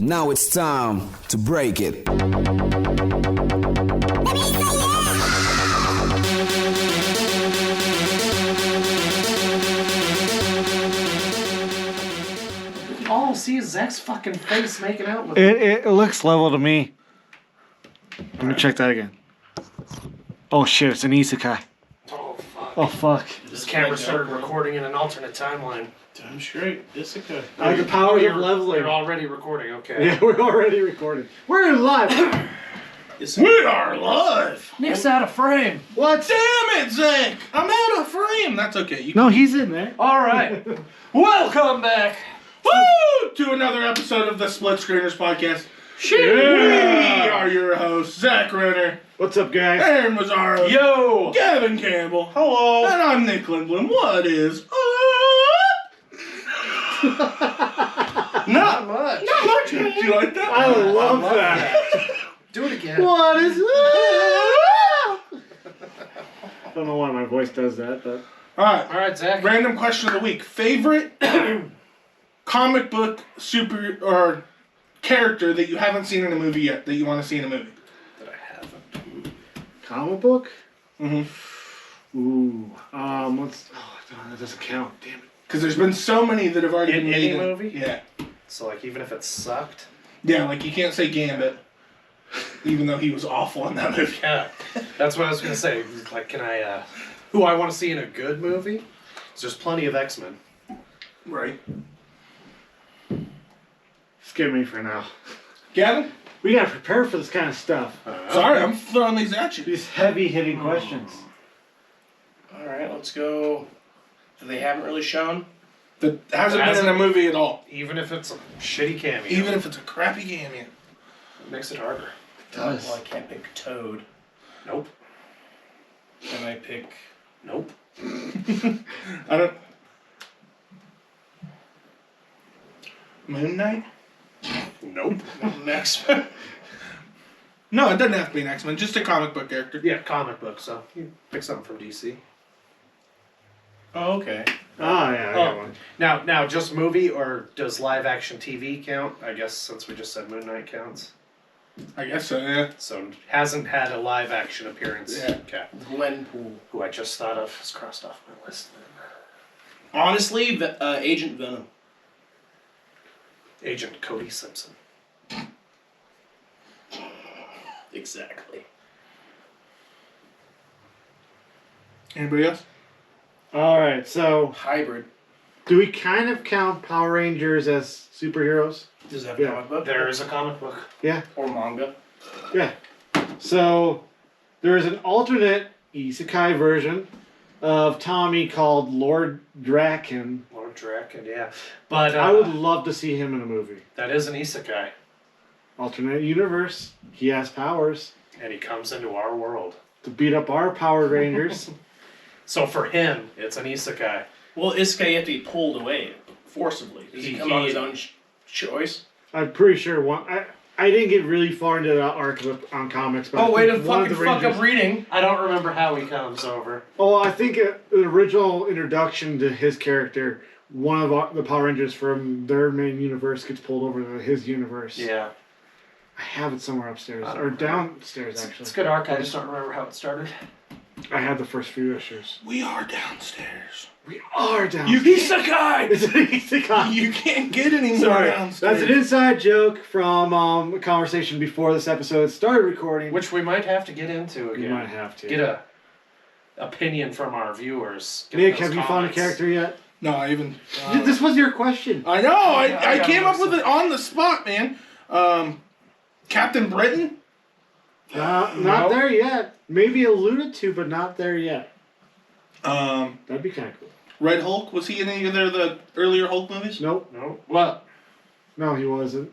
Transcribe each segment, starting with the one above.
Now it's time to break it. All I see is Zach's fucking face making out with It looks level to me. Let me check that again. Oh shit, it's an isekai. Oh fuck. Oh fuck. This camera started recording in an alternate timeline. Damn straight. Isekai. I have the powers of leveling. You're already recording, okay. Yeah, we're already recording. We're live. We are live. Nick's out of frame. What? Damn it, Zach! I'm out of frame. That's okay. You No, he's in there. Alright. Welcome back. Woo! To another episode of the SplitScreeners podcast. We are your hosts, Zach Renner, What's up, guys? Aaron Mazzaro, Yo! Gavin Campbell, Hello. and I'm Nick Lindblom. What is up? Not much. Not much. Do you like that? I love that. Do it again. What is I don't know why my voice does that, but Alright, Zach. Random question of the week. Favorite comic book super or character that you haven't seen in a movie yet that you want to see in a movie? That I haven't. comic book? Mm-hmm. Ooh. What's that doesn't count. Damn it. Because there's been so many that have already been made. Any movie? Yeah. So like even if it sucked? Yeah, like you can't say Gambit. Even though he was awful in that movie. Yeah. That's what I was gonna say. Like can I who I want to see in a good movie? There's plenty of X-Men. Right. Skip me for now. Gavin? We gotta prepare for this kind of stuff. Sorry, I'm throwing these at you. These heavy-hitting questions. Alright, let's go. That they haven't really shown. That hasn't been in a movie at all. Even if it's a shitty cameo. Even if it's a crappy cameo. It makes it harder. It does. Well, I can't pick Toad. Nope. Can I pick... Nope. I don't... Moon Knight? Nope. Next. No, it doesn't have to be an X-Men. Just a comic book character. Yeah, comic book, so you pick something from DC. Oh, okay. Ah, yeah, I got one. Now, just movie or does live action TV count? I guess since we just said Moon Knight counts. I guess so, yeah. So hasn't had a live action appearance. Yeah. Okay. Gwenpool. Who I just thought of is crossed off my list. Honestly, Agent Venom. Agent Cody Simpson. Exactly. Anybody else? Alright, so Hybrid. do we kind of count Power Rangers as superheroes? Does that have Yeah. a comic book? There is a comic book. Yeah. Or manga. Yeah. So there is an alternate isekai version of Tommy called Lord Draken. Lord Draken, yeah. But I would love to see him in a movie. that is an isekai. Alternate universe. He has powers And he comes into our world. to beat up our Power Rangers. So for him, it's an isekai. Well, Isekai, you have to be pulled away forcibly. Does he come on his own choice? I'm pretty sure one. I didn't get really far into that arc on comics. But I think one of the Rangers- reading. I don't remember how he comes over. Oh, I think the original introduction to his character, one of the Power Rangers from their main universe gets pulled over to his universe. Yeah. I have it somewhere upstairs. I don't Or know. downstairs, actually. It's a good arc, I just don't remember how it started. I had the first few issues. We are downstairs. We are downstairs. You isekai! It's an isekai. You can't get any more Sorry, downstairs. that's an inside joke from a conversation before this episode started recording. Which we might have to get into again. you might have to. Get a opinion from our viewers. Get Nick, those have you found a comments. character yet? No, I even... This was your question. I know! I got came up most with it on the spot, man. Captain Britain? Not No. there yet. Maybe alluded to, but not there yet. That'd be kind of cool. Red Hulk? Was he in any of the earlier Hulk movies? Nope. No. What? No, he wasn't.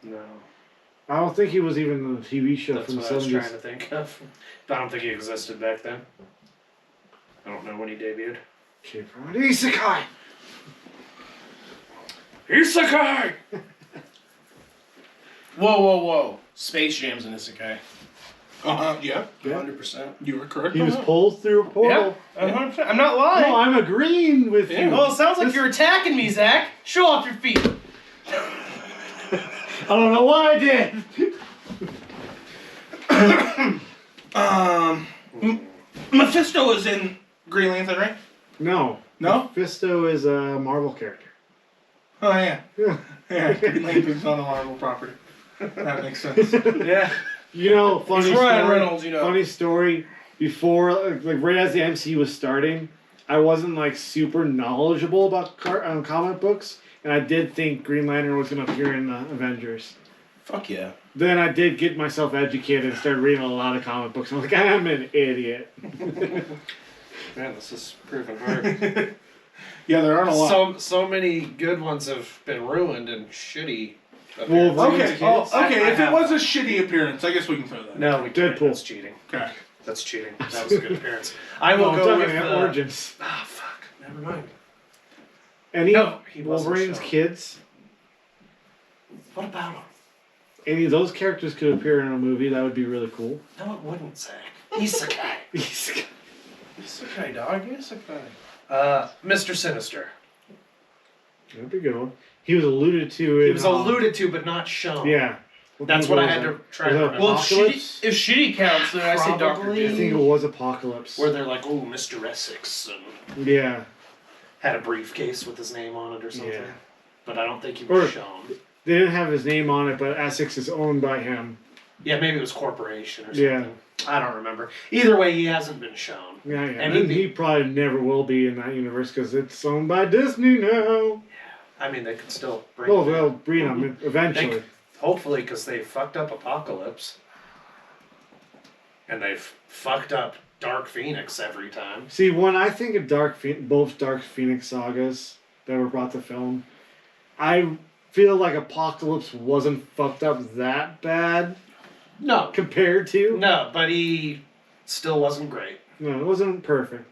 No. I don't think he was even in the TV show That's from the what I was 70s. trying to think of. I don't think he existed back then. I don't know when he debuted. Came from an isekai. Isekai! Whoa. Space Jam's an Isekai. Yeah. 100%. You were correct. He was pulled through a portal. Yeah, 100%. I'm not lying. No, I'm agreeing with you. Well, it sounds like you're attacking me, Zach. Show off your feet. don't know why I did. Mephisto is in Green Lantern, right? No. No? Mephisto is a Marvel character. Oh, yeah. Yeah. Yeah, Green Lantern's on a Marvel property. That makes sense. Yeah. You know, funny It's Ryan story. Reynolds, you know. Funny story. Before, like right as the MCU was starting, I wasn't like super knowledgeable about comic books, and I did think Green Lantern was going to appear in the Avengers. Fuck yeah. Then I did get myself educated and started reading a lot of comic books. I'm like, I'm an idiot. Man, this is proving hard. Yeah, there aren't a lot. So many good ones have been ruined and shitty. Wolverine. appearances. Okay, Kids? okay. I If it have- was a shitty appearance, I guess we can throw that. No, we can't. Deadpool. That's cheating. Okay. That's cheating. That was a good appearance. I will I'm go talking with about Origins. Ah, fuck. Never mind. Any No, he wasn't Wolverine's shown. kids, What about him? any of those characters could appear in a movie, that would be really cool. No, it wouldn't, Zach. Isekai. Isekai, dog. Isekai. Mr. Sinister. That'd be a good one. He was alluded to in... He was alluded to, but not shown. Yeah. That's what I had to try to remember. Well, Apocalypse? if shitty counts, then I say Doctor Probably. I Doom. think it was Apocalypse. Where they're like, oh, Mr. Essex, and Yeah. had a briefcase with his name on it or something. Yeah. But I don't think he was Or- shown. They didn't have his name on it, but Essex is owned by him. Yeah, maybe it was corporation or something. Yeah. I don't remember. Either way, he hasn't been shown. Yeah, yeah. And And he'd he probably never will be in that universe because it's owned by Disney now. I mean, they could still bring Oh, him in. they'll bring him eventually. Hopefully, because they fucked up Apocalypse. And they've fucked up Dark Phoenix every time. See, when I think of both Dark Phoenix sagas that were brought to film, I feel like Apocalypse wasn't fucked up that bad No. compared to. No, but he still wasn't great. No, it wasn't perfect.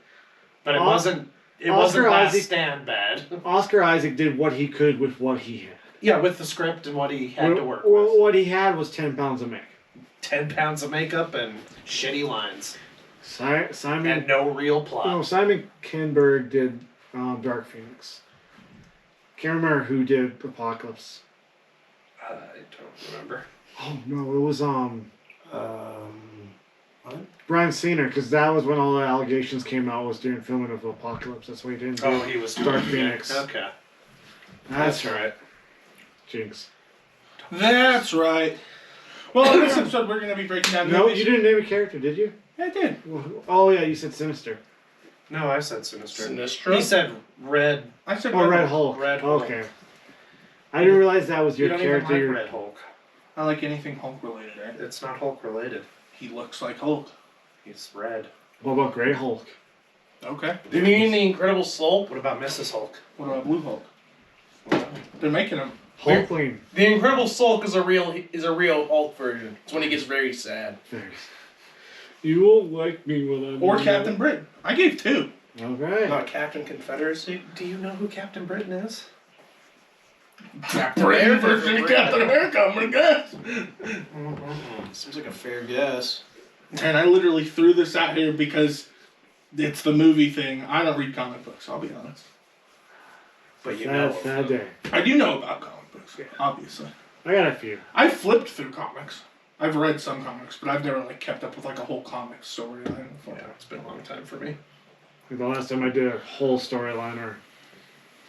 But it Os- wasn't. It Oscar wasn't Last Isaac- Stand bad. Oscar Isaac did what he could with what he had. Yeah, with the script and what he had to work with. What he had was 10 pounds of make. 10 pounds of makeup and shitty lines. Simon. And no real plot. No, Simon Kinberg did Dark Phoenix. Can't remember who did Apocalypse. I don't remember. Oh no, it was What? Brian Singer, because that was when all the allegations came out, was during filming of Apocalypse. That's why he didn't. Oh, he was Dark Phoenix. Okay. That's right. Jinx. That's right. Well, in this episode, we're going to be breaking down No, movies. you didn't name a character, did you? Yeah, I did. Oh yeah, you said Sinister. No, I said Sinister. Sinistra? He said Red. I said Oh, Red Hulk. Red Hulk. Okay. I didn't realize that was You your don't even character. like Your- Red Hulk. I like anything Hulk related, right? It's not Hulk related. He looks like Hulk. He's red. What about Grey Hulk? Okay. Do you mean the Incredible Hulk? What about Mrs. Hulk? What about Blue Hulk? They're making him. Hulkling. The Incredible Hulk is a real Hulk version. It's when he gets very sad. You won't like me when I'm. Or in Captain Britain. I gave two. that. Alright. Not Captain Confederacy. Do you know who Captain Britain is? Captain Britain version of Captain America, I'm gonna guess. Seems like a fair guess. And I literally threw this out here because it's the movie thing. I don't read comic books, I'll be honest. But you know. Sad day. I do know about comic books, obviously. I got a few. I flipped through comics. I've read some comics, but I've never like kept up with like a whole comic storyline before. Yeah, it's been a long time for me. The last time I did a whole storyline or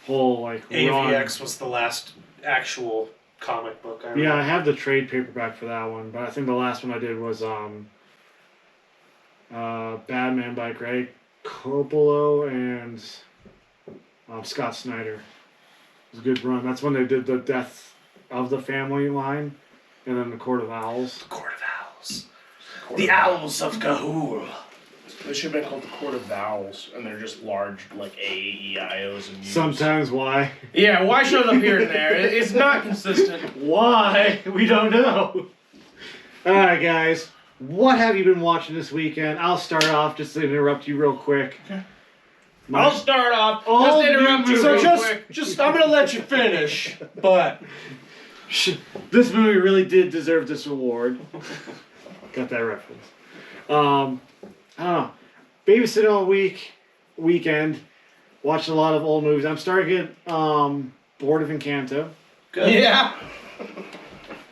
whole like AVX was the last actual comic book I read. run. Yeah, I have the trade paperback for that one, but I think the last one I did was Batman by Greg Coppola and Scott Snyder. It was a good run. That's when they did the Death of the Family line, and then the Court of Owls. Court of Owls. The Owls of Ga'Hoole. They should have been called the Court of Vowels, and they're just large, like A, E, I, O's, and U's. Sometimes why? Yeah, Y shows up here and there. It's not consistent. Why? We don't know. Alright, guys. What have you been watching this weekend? I'll start off just to interrupt you real quick. Okay. I'll start off. All Just to interrupt new you movies. real So quick. I'm gonna let you finish, but This movie really did deserve this award. Got that reference. I don't know. Babysitting all weekend. Watched a lot of old movies. I'm starting to get bored of Encanto. good. Yeah.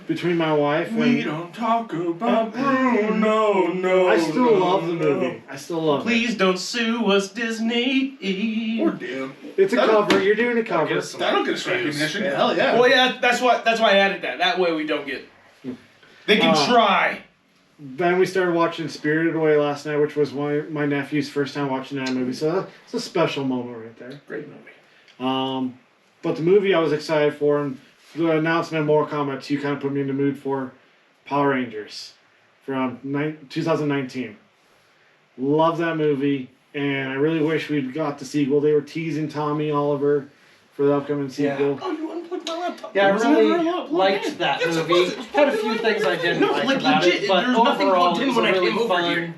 between my wife We and don't talk about Bruno, no. I still no, love the no. movie. I still love Please don't sue us, Disney. Or damn. it. It's a cover. You're doing a cover. Get some That'll get us views. recognition. Yeah. Hell yeah. Well, yeah, that's why I added that. That way we don't get. They can try. Then we started watching Spirited Away last night, which was my nephew's first time watching that movie. So it's a special moment right there. Great movie. But the movie I was excited for, and the announcement of Mortal Kombat 2 kind of put me in the mood for Power Rangers from 2019. Love that movie, and I really wish we'd got the sequel. They were teasing Tommy Oliver for the upcoming sequel. Oh, you unplugged my laptop. Yeah, I It was never really plugged liked in. that Yes, it movie. was. It was Had a plugged few in. things I didn't No, like like about legit, it, but there was nothing overall plugged it in was when a I really came over fun, here.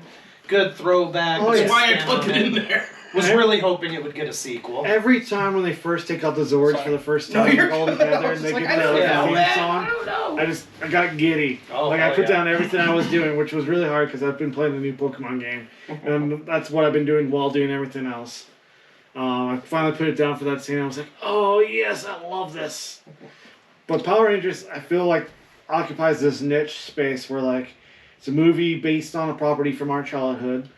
good throwback. Oh, to yeah. That's why I stand plugged on it in there. Was really hoping it would get a sequel. Every time when they first take out the Zords for the first No, time, you're like, all good. together, I and was they like, get I the don't know, theme man. song, I don't know. I got giddy. Oh, I hell put yeah. down everything I was doing, which was really hard because I've been playing the new Pokemon game, and that's what I've been doing while doing everything else. I finally put it down for that scene. I was like, "Oh yes, I love this." But Power Rangers, I feel like, occupies this niche space where like it's a movie based on a property from our childhood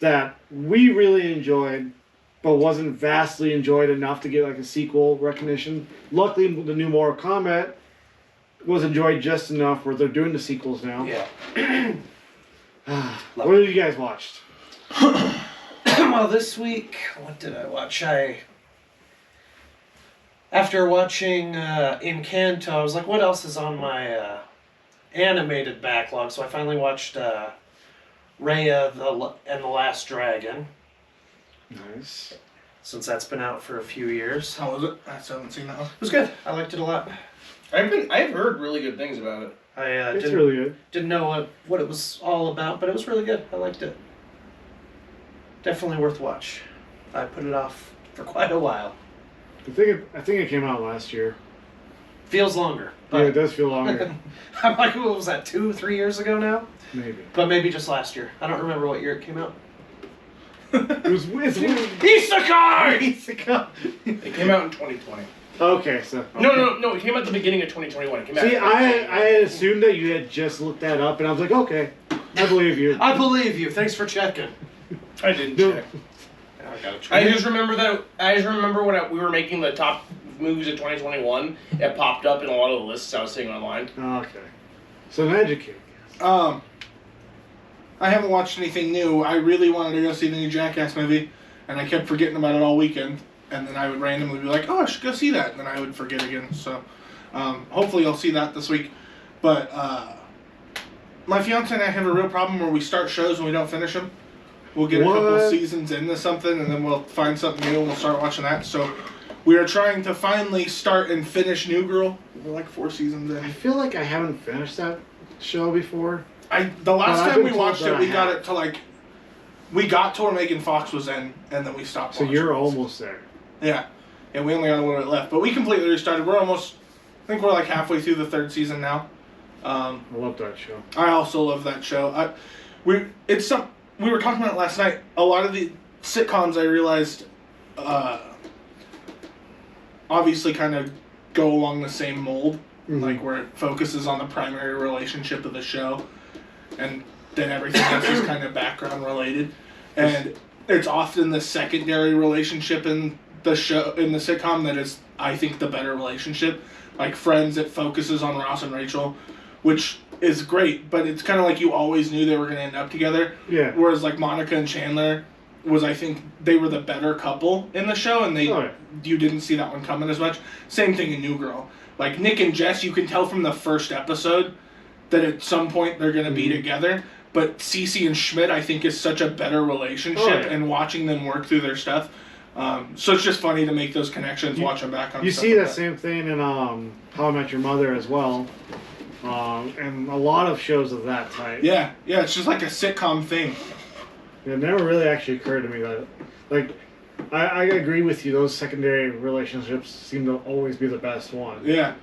that we really enjoyed, but wasn't vastly enjoyed enough to get like a sequel recognition. Luckily, the new Mortal Kombat was enjoyed just enough where they're doing the sequels now. Yeah. What have you guys watched? Well, this week, what did I watch? After watching Encanto, I was like, what else is on my animated backlog? So I finally watched Raya and the Last Dragon, Nice. since that's been out for a few years. How was it? I still haven't seen that one. It was good. I liked it a lot. I've heard really good things about it. I It's didn't, really good. didn't know what it was all about, but it was really good. I liked it. Definitely worth watch. I put it off for quite a while. I think it came out last year. Feels longer. Yeah, it But does feel longer. I'm like, what was that, 2-3 years ago now? Maybe. But maybe just last year. I don't remember what year it came out. It's weird. Isekai! It came out in 2020. Okay, so. No. It came out at the beginning of 2021. It came out. See, in I assumed that you had just looked that up, and I was like, okay, I believe you. I believe you. Thanks for checking. I didn't No. check. I gotta try. I just remember when we were making the top movies of 2021. It popped up in a lot of the lists I was seeing online. Okay. So an educate. I haven't watched anything new. I really wanted to go see the new Jackass movie, and I kept forgetting about it all weekend. And then I would randomly be like, "Oh, I should go see that," and then I would forget again. So, hopefully, I'll see that this week. But my fiance and I have a real problem where we start shows and we don't finish them. We'll get a couple What? seasons into something, and then we'll find something new and we'll start watching that. So, we are trying to finally start and finish New Girl. We're like 4 seasons in. I feel like I haven't finished that show before. The last I've time been we told watched that it, I we got have. it to like, we got to where Megan Fox was in, and then we stopped. So watching you're it. almost there. Yeah, and we only got a little bit left, but we completely restarted. We're almost, I think we're like halfway through the 3rd season now. I love that show. I also love that show. We were talking about it last night. A lot of the sitcoms I realized, obviously kind of go along the same mold, like where it focuses on the primary relationship of the show, and then everything else is kind of background related, and it's often the secondary relationship in the show, in the sitcom, that is, I think, the better relationship. Like Friends, it focuses on Ross and Rachel, which is great, but it's kind of like you always knew they were going to end up together. Yeah. Whereas like Monica and Chandler was, I think, they were the better couple in the show, and you didn't see that one coming as much. Same thing in New Girl. Like Nick and Jess, you can tell from the first episode that at some point they're going to be together. But Cece and Schmidt, I think, is such a better relationship, and watching them work through their stuff. So it's just funny to make those connections, watch them back on. You stuff see like that same thing in How I Met Your Mother as well, and a lot of shows of that type. Yeah, it's just like a sitcom thing. It never really actually occurred to me that, like, I agree with you. Those secondary relationships seem to always be the best one. Yeah,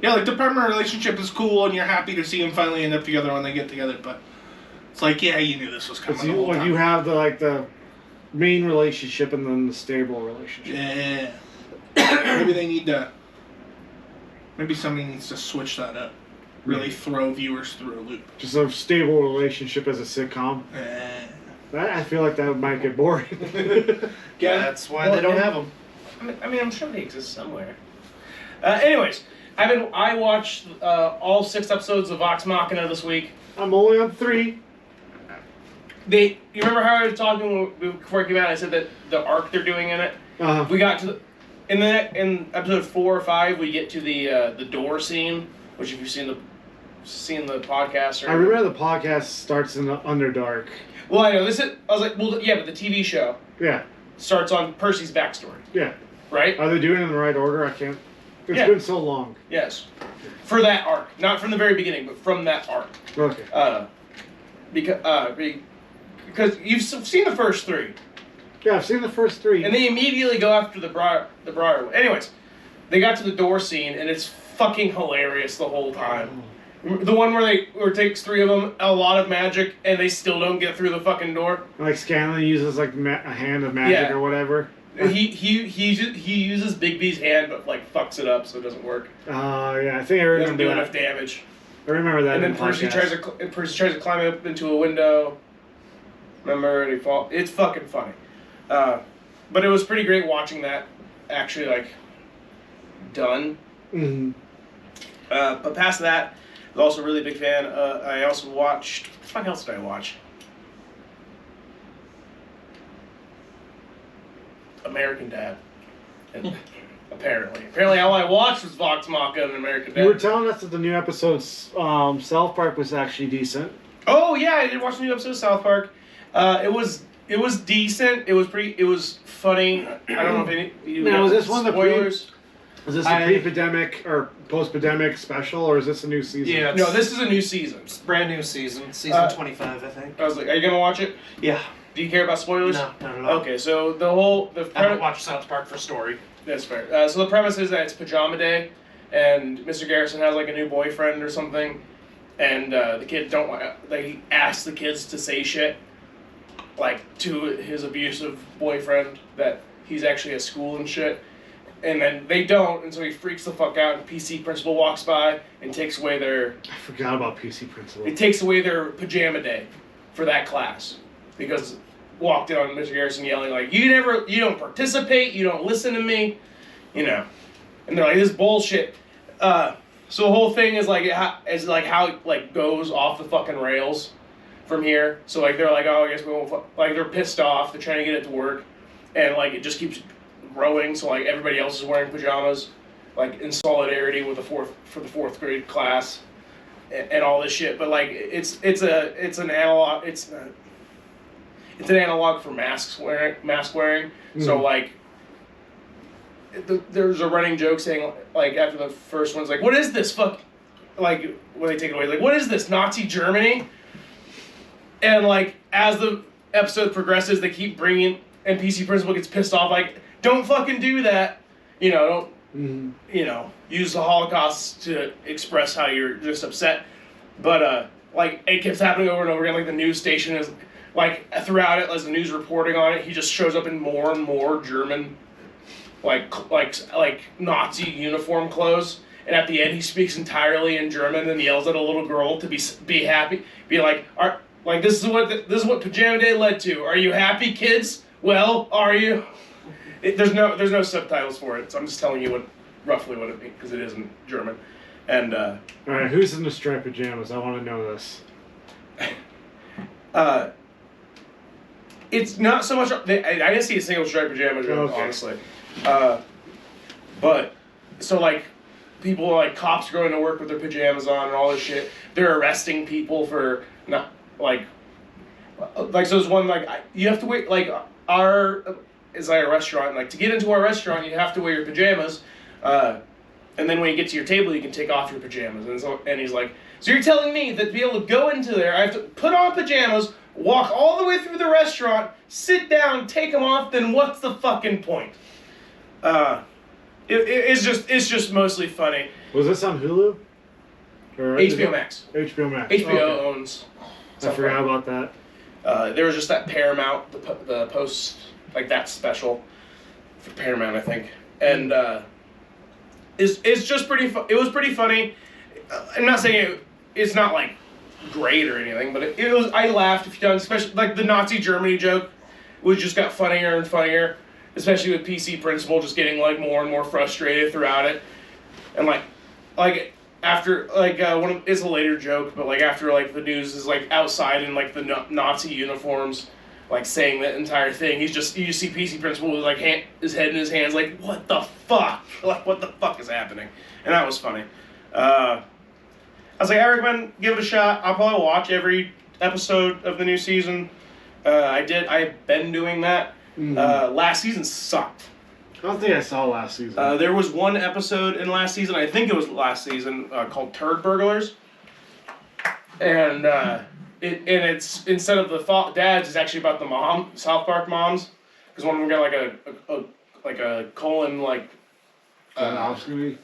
like the primary relationship is cool, and you're happy to see them finally end up together when they get together. But it's like, yeah, you knew this was coming. Because The whole when time. you have the main relationship and then the stable relationship. Yeah. Maybe somebody needs to switch that up. really throw viewers through a loop. Just a stable relationship as a sitcom. I feel like that might get boring. Yeah, that's why they don't have them. I mean, I'm sure they exist somewhere. Anyways, I watched all 6 episodes of Vox Machina this week. I'm only on 3. You remember how I was talking before I came out? I said that the arc they're doing in it. We got to in episode 4 or 5. We get to the door scene, which if you've seen the podcast. Or I remember the podcast starts in the Underdark. Well, I know this. I was like, well, yeah, but the TV show starts on Percy's backstory. Yeah. Right. Are they doing it in the right order? I can't. It's been so long. Yes. For that arc, not from the very beginning, but from that arc. Okay. Because you've seen the first 3. Yeah, I've seen the first 3. And they immediately go after the Briar. Anyways, they got to the door scene, and it's fucking hilarious the whole time. The one where it takes 3 of them, a lot of magic, and they still don't get through the fucking door. Like Scanlan uses like a hand of magic or whatever. He uses Big B's hand, but like fucks it up, so it doesn't work. Yeah, I think I It doesn't remember do that. enough damage. I remember that. And then Percy tries to climb up into a window. Remember, and he falls. It's fucking funny. But it was pretty great watching that actually like done. Mm-hmm. But past that, I was also a really big fan. I also watched. What the fuck else did I watch? American Dad. And apparently all I watched was Vox Machina and American Dad. You were telling us that the new episodes, South Park was actually decent. Oh yeah, I did watch the new episode of South Park. It was decent. It was funny. I don't know if any. Now, is this one of the spoilers? Is this a pre-pandemic or post-pandemic special, or is this a new season? Yeah, No, this is a new season. It's a brand new season. Season 25, I think. I was like, are you gonna watch it? Yeah. Do you care about spoilers? No, not at all. Okay, so I haven't watched South Park for story. That's fair. So the premise is that it's pajama day, and Mr. Garrison has like a new boyfriend or something, and the kids don't want. They ask the kids to say shit, like to his abusive boyfriend that he's actually at school and shit, and then they don't, and so he freaks the fuck out. And PC principal walks by and takes away their. I forgot about PC principal. It takes away their pajama day for that class because. Walked in on Mr. Garrison yelling like, you don't participate, you don't listen to me, and they're like, this is bullshit. So the whole thing is like how it goes off the fucking rails from here. So like they're like, oh, I guess we won't. Like they're pissed off. They're trying to get it to work, and like it just keeps growing. So like everybody else is wearing pajamas, like in solidarity with the fourth grade class, and all this shit. But like it's an analog. It's an analog for mask wearing. Mm. So like, there's a running joke saying like after the first one's like, what is this fuck? Like when they take it away, like what is this Nazi Germany? And like as the episode progresses, they keep bringing and PC principal gets pissed off like, don't fucking do that. Don't use the Holocaust to express how you're just upset. But like it keeps happening over and over again. Like the news station is. Like, throughout it, as the news reporting on it, he just shows up in more and more German, like Nazi uniform clothes. And at the end, he speaks entirely in German and yells at a little girl to be happy. Be like, this is what Pajama Day led to. Are you happy, kids? Well, are you? There's no subtitles for it, so I'm just telling you roughly what it means because it is in German. And all right, who's in the striped pajamas? I want to know this. It's not so much. I didn't see a single striped pajama joke, honestly. But so like, people like cops going to work with their pajamas on and all this shit. They're arresting people for not like so there's one like you have to wait like is like a restaurant like to get into our restaurant you have to wear your pajamas, and then when you get to your table you can take off your pajamas and he's like, so you're telling me that to be able to go into there I have to put on pajamas. Walk all the way through the restaurant, sit down, take them off, then what's the fucking point? It's just mostly funny. Was this on Hulu? Or HBO Max. HBO Max. HBO owns. I forgot about that. There was just that Paramount, the post, like that special for Paramount, I think. And it's just pretty it was pretty funny. I'm not saying it's not like great or anything, but it was. I laughed a few times, especially like the Nazi Germany joke, which just got funnier and funnier, especially with PC Principal just getting like more and more frustrated throughout it, and like after it's a later joke, but like after like the news is like outside in like the Nazi uniforms, like saying that entire thing, you just see PC Principal with like his head in his hands, like what the fuck, like what the fuck is happening, and that was funny. I was like, I recommend give it a shot. I'll probably watch every episode of the new season. I've been doing that. Last season sucked. I don't think I saw last season. There was one episode in last season, I think it was last season, called Turd Burglars. And it's instead of the dads, it's actually about the South Park moms. Because one of them got like a colon, like... colonoscopy?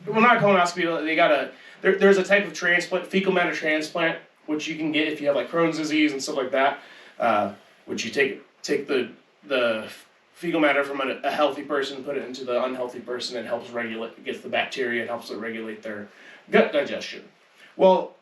Well, not colonoscopy, they got there's a type of transplant, fecal matter transplant, which you can get if you have like Crohn's disease and stuff like that, which you take the fecal matter from a healthy person, put it into the unhealthy person, and gets the bacteria and helps it regulate their gut digestion. Well,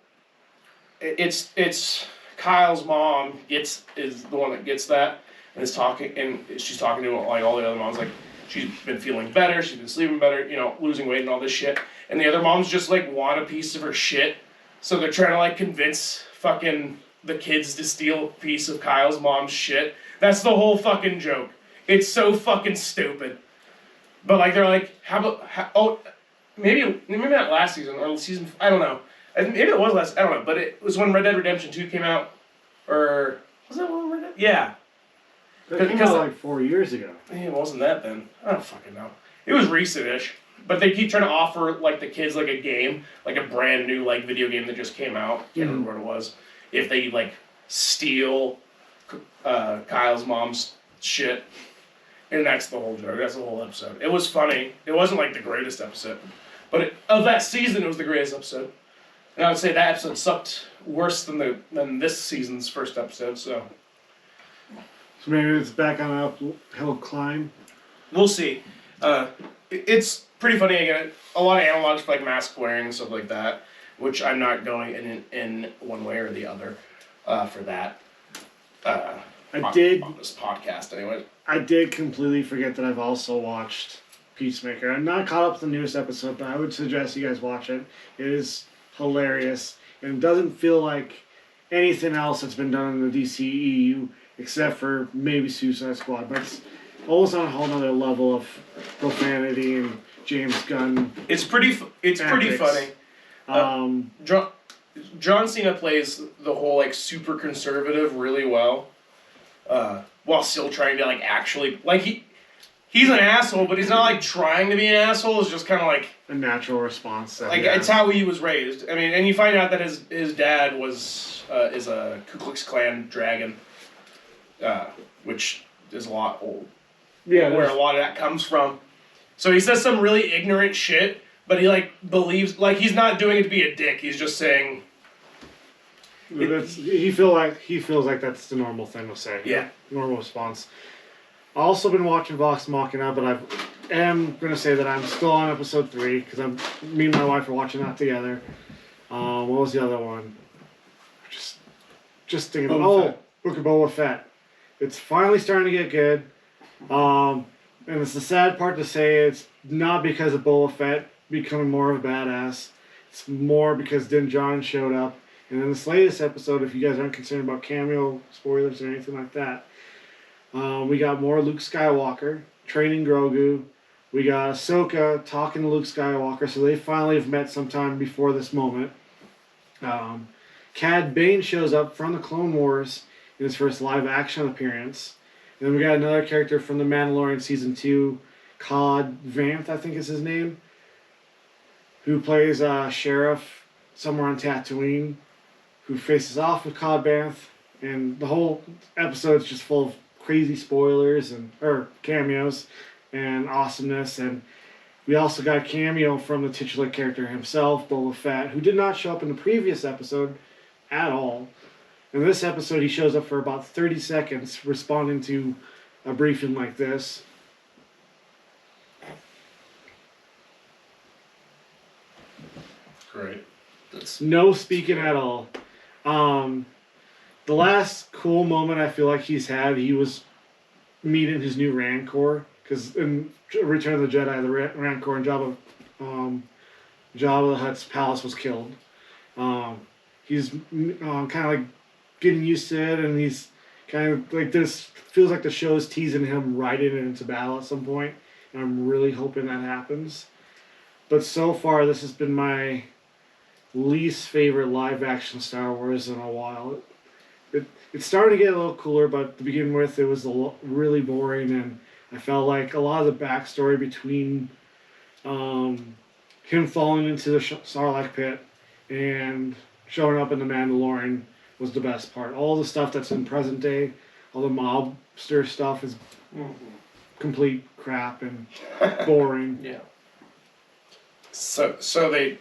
it's Kyle's mom is the one that gets that, and she's talking to like all the other moms, like she's been feeling better, she's been sleeping better, losing weight and all this shit, and the other moms just like want a piece of her shit, so they're trying to like convince fucking the kids to steal a piece of Kyle's mom's shit. That's the whole fucking joke. It's so fucking stupid. But like they're like, maybe not last season or season, I don't know. Maybe it was last, I don't know. But it was when Red Dead Redemption 2 came out, or was that when Red Dead? Yeah. That came out like 4 years ago. It wasn't that then. I don't fucking know. It was recent-ish. But they keep trying to offer like the kids like a game, like a brand new like video game that just came out. Can't remember what it was. If they like steal Kyle's mom's shit. And that's the whole joke. That's the whole episode. It was funny. It wasn't like the greatest episode. But of that season, it was the greatest episode. And I would say that episode sucked worse than this season's first episode, so. So maybe it's back on an uphill climb? We'll see. It's pretty funny. Again, a lot of analogs for like mask wearing and stuff like that, which I'm not going in one way or the other for that. On this podcast, anyway. I did completely forget that I've also watched Peacemaker. I'm not caught up with the newest episode, but I would suggest you guys watch it. It is hilarious, and it doesn't feel like anything else that's been done in the DCEU, except for maybe Suicide Squad. But it's almost on a whole other level of profanity and James Gunn. It's pretty funny. John Cena plays the whole like super conservative really well. While still trying to like actually like he's an asshole, but he's not like trying to be an asshole. It's just kind of like a natural response. Like it's how he was raised. I mean, and you find out that his dad is a Ku Klux Klan dragon, which is a lot old. Yeah, where a lot of that comes from. So he says some really ignorant shit, but he like believes like he's not doing it to be a dick. He's just saying. He feels like that's the normal thing to say. Yeah. Normal response. I've also been watching Vox Machina, but I am going to say that I'm still on episode 3 because me and my wife are watching that together. What was the other one? Just thinking. Book of Boba Fett. It's finally starting to get good. And it's the sad part to say it's not because of Boba Fett becoming more of a badass. It's more because Din Djarin showed up. And in this latest episode, if you guys aren't concerned about cameo spoilers or anything like that, we got more Luke Skywalker training Grogu. We got Ahsoka talking to Luke Skywalker, so they finally have met sometime before this moment. Cad Bane shows up from the Clone Wars in his first live-action appearance. And then we got another character from The Mandalorian Season 2, Cobb Vanth, I think is his name, who plays Sheriff somewhere on Tatooine, who faces off with Cobb Vanth, and the whole episode's just full of crazy spoilers or cameos and awesomeness. And we also got a cameo from the titular character himself, Boba Fett, who did not show up in the previous episode at all. In this episode, he shows up for about 30 seconds, responding to a briefing like this. Great. That's No speaking at all. The last cool moment I feel like he was meeting his new Rancor. Because in Return of the Jedi, the Rancor and Jabba the Hutt's palace was killed. He's kind of like getting used to it, and he's kind of like this. Feels like the show's teasing him riding into battle at some point, and I'm really hoping that happens. But so far, this has been my least favorite live action Star Wars in a while. It's starting to get a little cooler, but to begin with, it was really boring, and I felt like a lot of the backstory between him falling into the Sarlacc pit and showing up in The Mandalorian was the best part. All the stuff that's in present day, all the mobster stuff is complete crap and boring. yeah. So they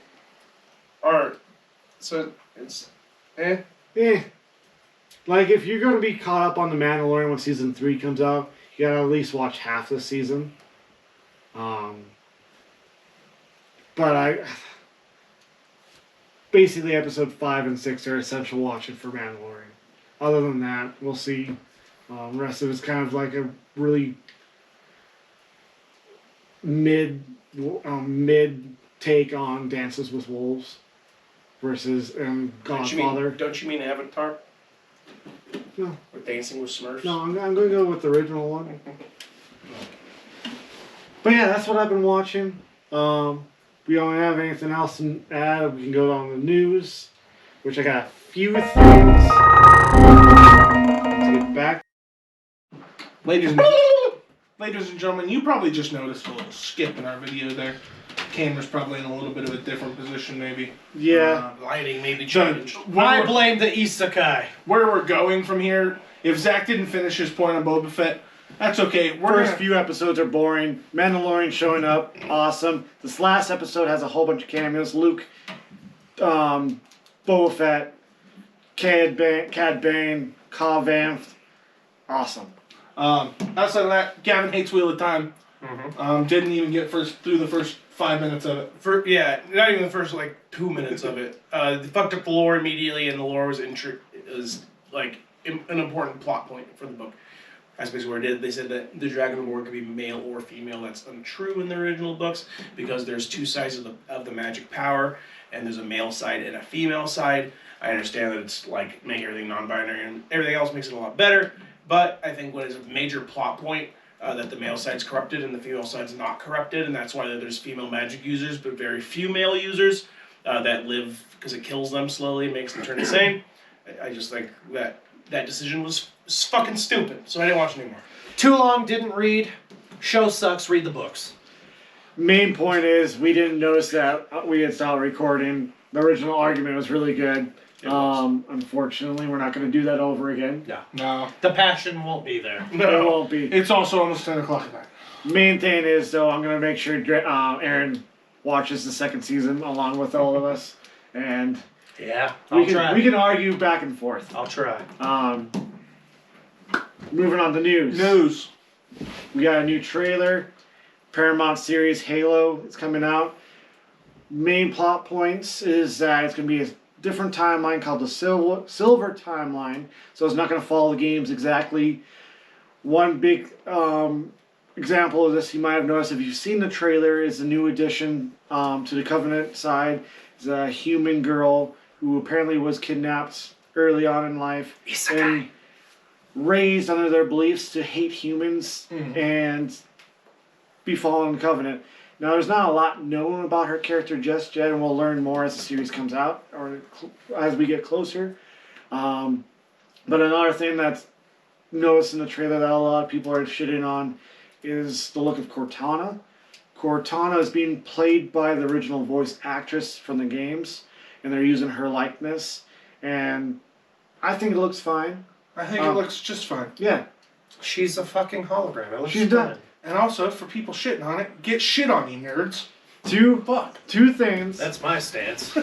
are. So it's Like, if you're going to be caught up on The Mandalorian when Season 3 comes out, you gotta at least watch half the season. But basically Episode 5 and 6 are essential watching for Mandalorian. Other than that, we'll see. The rest of it's kind of like a really mid take on Dances with Wolves versus Godfather. Don't you mean Avatar? No. Or Dancing with Smurfs? No, I'm going to go with the original one. But yeah, that's what I've been watching. We don't have anything else to add. We can go on the news, which I got a few things. Let's get back. Ladies and gentlemen, you probably just noticed a little skip in our video there. Camera's probably in a little bit of a different position, maybe. Yeah. Lighting maybe changed. I blame the Isekai. Where we're going from here, if Zach didn't finish his point on Boba Fett, that's okay. First few episodes are boring. Mandalorian showing up, awesome. This last episode has a whole bunch of cameos. Luke, Boba Fett, Cad Bane, Cobb Vanth. Awesome. Outside of that, Gavin hates Wheel of Time. Didn't even get through the first 5 minutes of it. Not even the first 2 minutes of it. They fucked up the lore immediately, and the lore was an important plot point for the book. That's basically where it did. They said that the Dragonborn could be male or female. That's untrue in the original books because there's two sides of the magic power, and there's a male side and a female side. I understand that it's make everything non-binary and everything else makes it a lot better, but I think what is a major plot point that the male side's corrupted and the female side's not corrupted, and that's why there's female magic users but very few male users that live because it kills them slowly and makes them turn insane. I just think that decision was fucking stupid, so I didn't watch it anymore. Too long, didn't read. Show sucks, read the books. Main point is we didn't notice that we had stopped recording. The original argument was really good. Unfortunately, we're not going to do that over again. No. The passion won't be there. It won't be. It's also almost 10 o'clock at night. Main thing is, though, I'm going to make sure Aaron watches the second season along with all of us. And Yeah, we can argue back and forth. I'll try. Moving on to news. We got a new trailer. Paramount series Halo is coming out. Main plot points is that it's going to be a different timeline called the Silver Timeline. So it's not going to follow the games exactly. One big example of this you might have noticed if you've seen the trailer is a new addition to the Covenant side. It's a human girl who apparently was kidnapped early on in life and raised under their beliefs to hate humans and be following the Covenant. Now, there's not a lot known about her character just yet, and we'll learn more as the series comes out or as we get closer. But another thing that's noticed in the trailer that a lot of people are shitting on is the look of Cortana. Cortana is being played by the original voice actress from the games, and they're using her likeness. And I think it looks fine. I think it looks just fine. Yeah. She's a fucking hologram. It looks She's fine. done. And also, for people shitting on it, get shit on, you nerds. Two things. That's my stance.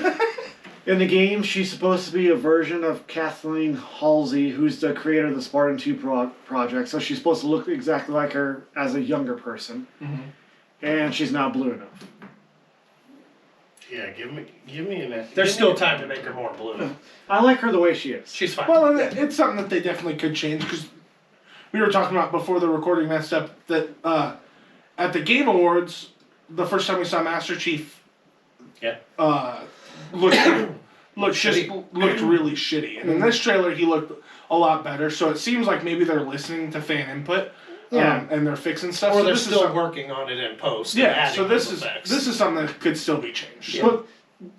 In the game, she's supposed to be a version of Kathleen Halsey, who's the creator of the Spartan 2 project. So she's supposed to look exactly like her as a younger person. And she's not blue enough. Yeah, give me an. There's still time to make her more blue. I like her the way she is. She's fine. Well, it's something that they definitely could change because we were talking about before the recording messed up that at the Game Awards, the first time we saw Master Chief, Yeah. looked really shitty, and in this trailer he looked a lot better. So it seems like maybe they're listening to fan input, and they're fixing stuff. Or so they're this still is working on it in post. yeah. and So adding this those is effects. this is something that could still be changed. Yeah. But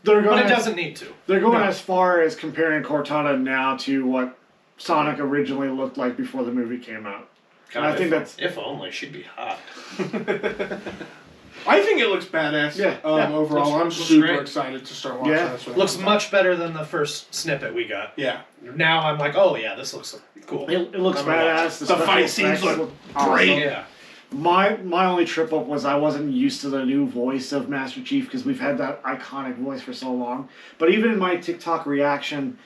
they're going. But it doesn't need to. They're going No. as far as comparing Cortana now to what Sonic originally looked like before the movie came out. God, I think that's. if only she'd be hot. I think it looks badass. Yeah. Overall, I'm looks super great. excited to start watching Yeah. this one. Looks much better than the first snippet we got. Yeah. Now I'm like, oh yeah, this looks cool. It looks I'm gonna watch badass. The special fight scenes effects look awesome. great. Yeah. My only trip up was I wasn't used to the new voice of Master Chief because we've had that iconic voice for so long. But even in my TikTok reaction,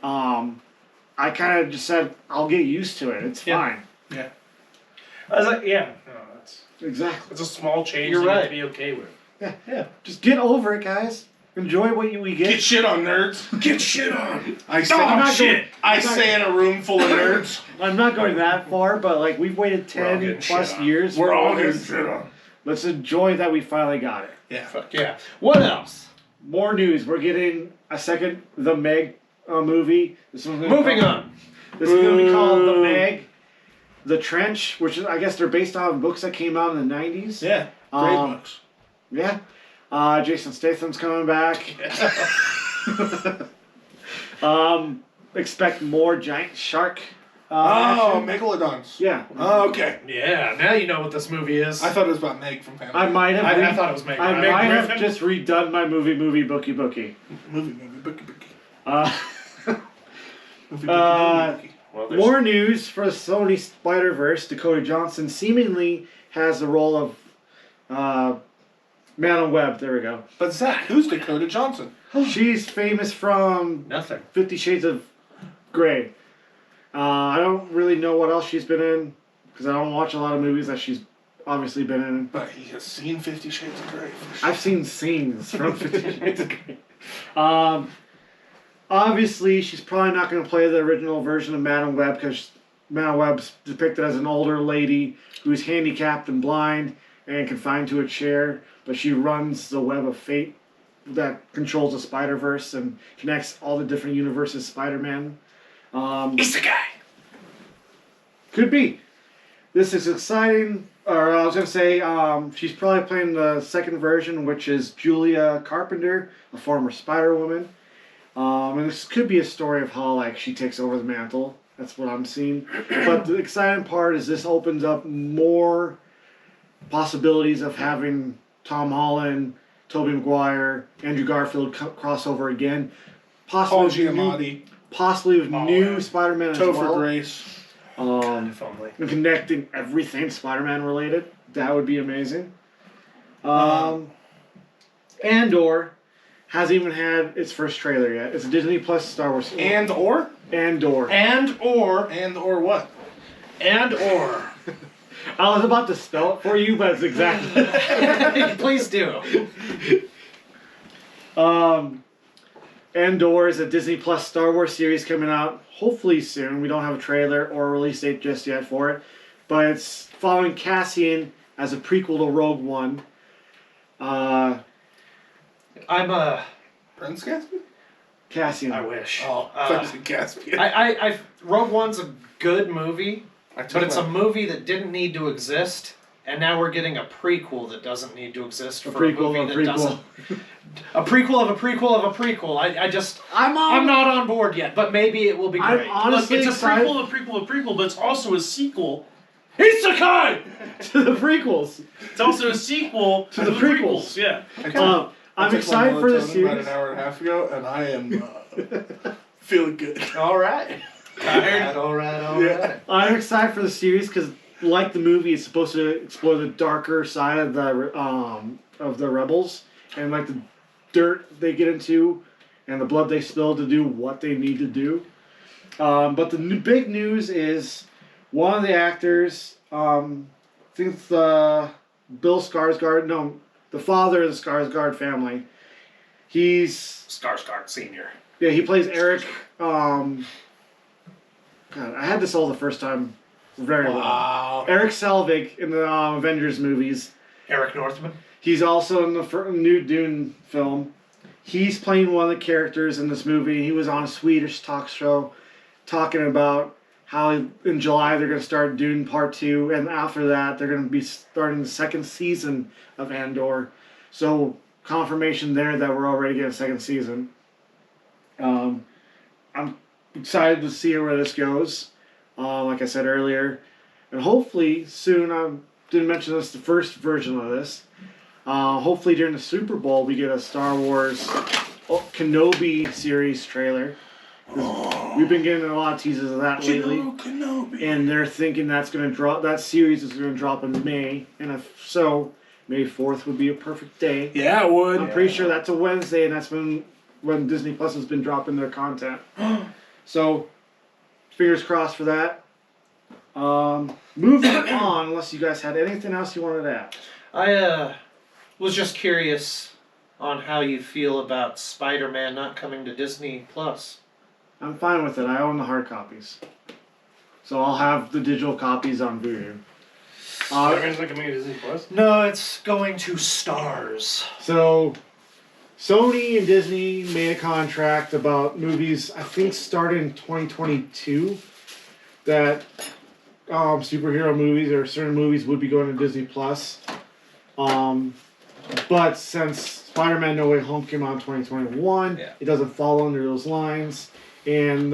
I kind of just said I'll get used to it. It's Yeah. fine. Yeah. I was like, yeah, no, that's Exactly. it's a small change. You're you have right. to be okay with. Yeah. Just get over it, guys. Enjoy what we Get get. shit on, nerds. Get shit on. I say, I'm not going- I say in a room full of nerds. I'm not going that far, but like we've waited We're all 10 getting plus shit on. years. We're for all this. getting shit on. Let's enjoy that we finally got it. Yeah. Fuck yeah. What else? More news. We're getting a second The Meg movie. This one's gonna Moving call- on. This is going to be called The Boo. Meg. The Trench, which is, I guess they're based on books that came out in the 90s. Yeah. Great books. Yeah. Jason Statham's coming back. Expect more giant shark. Action. Megalodons. Yeah. Oh, okay. Yeah. Now you know what this movie is. I thought it was about Meg from Family I might have. I thought it was Meg. I Meg might have Griffin? just redone my movie, bookie. Movie, bookie. Uh, Movie, bookie. Well, there's- more news for Sony Spider-Verse. Dakota Johnson seemingly has the role of Madam Web. There we go. But Zach, who's Dakota Johnson? She's famous from Nothing. 50 Shades of Grey. I don't really know what else she's been in because I don't watch a lot of movies that she's obviously been in. But he has seen 50 Shades of Grey. For sure. I've seen scenes from 50 Shades of Grey. Obviously, she's probably not going to play the original version of Madam Web because Madam Web's depicted as an older lady who's handicapped and blind and confined to a chair, but she runs the web of fate that controls the Spider-Verse and connects all the different universes Spider-Man. Isekai. Could be. This is exciting. Or I was going to say, she's probably playing the second version, which is Julia Carpenter, a former Spider-Woman. And this could be a story of how like she takes over the mantle. That's what I'm seeing. But the exciting part is this opens up more possibilities of having Tom Holland, Tobey Maguire, Andrew Garfield crossover again. Paul Possibly with Giamatti, possibly with new yeah. Spider-Man as Topher well. Grace. If only. And connecting everything Spider-Man related. That would be amazing. Andor hasn't even had its first trailer yet. It's a Disney Plus Star Wars. Andor Andor. what? I was about to spell it for you, but it's exactly. Please do. Andor is a Disney Plus Star Wars series coming out hopefully soon. We don't have a trailer or a release date just yet for it, but it's following Cassian as a prequel to Rogue One. I'm a. Prince Caspian? Cassian. I wish. Oh, Prince Caspian. I Rogue One's a good movie, I took but it's my- a movie that didn't need to exist, and now we're getting a prequel that doesn't need to exist A for prequel a of movie a that prequel. doesn't. A prequel of a prequel of a prequel. I'm I'm not on board yet, but maybe it will be I'm great. honestly Look, it's a excited prequel, a prequel, a prequel, but it's also a sequel. Isekai! to the prequels. It's also a sequel to the the prequels. prequels. Yeah. I'm I took excited my for the melatonin series. about an hour and a half ago, and I am feeling good. All right. All right. I'm excited for the series because, like the movie, it's supposed to explore the darker side of the rebels and like the dirt they get into and the blood they spill to do what they need to do. But the big news is one of the actors, I think it's Bill Skarsgård, no, the father of the Skarsgård family, He's Skarsgård Senior. yeah, he plays Eric. God, I had this all the first time. Very well. Wow. Eric Selvig in the Avengers movies. Eric Northman. He's also in the new Dune film. He's playing one of the characters in this movie. He was on a Swedish talk show talking about how in July they're going to start Dune Part 2, and after that they're going to be starting the second season of Andor. So confirmation there that we're already getting a second season. I'm excited to see where this goes. Like I said earlier, and hopefully soon. I didn't mention this, the first version of this. Hopefully during the Super Bowl we get a Star Wars Kenobi series trailer. We've been getting a lot of teasers of that lately, Kenobi. and they're thinking that's going to drop. That series is going to drop in May, and if so, May 4th would be a perfect day. Yeah, it would. I'm pretty sure that's a Wednesday, and that's when Disney Plus has been dropping their content. So, fingers crossed for that. Moving on, unless you guys had anything else you wanted to add. I was just curious on how you feel about Spider-Man not coming to Disney Plus. I'm fine with it. I own the hard copies. So I'll have the digital copies on Vudu. Spider-Man's not coming to Disney Plus. No, it's going to Stars. So, Sony and Disney made a contract about movies, I think started in 2022, that superhero movies or certain movies would be going to Disney Plus. But since Spider-Man No Way Home came out in 2021, it doesn't fall under those lines. And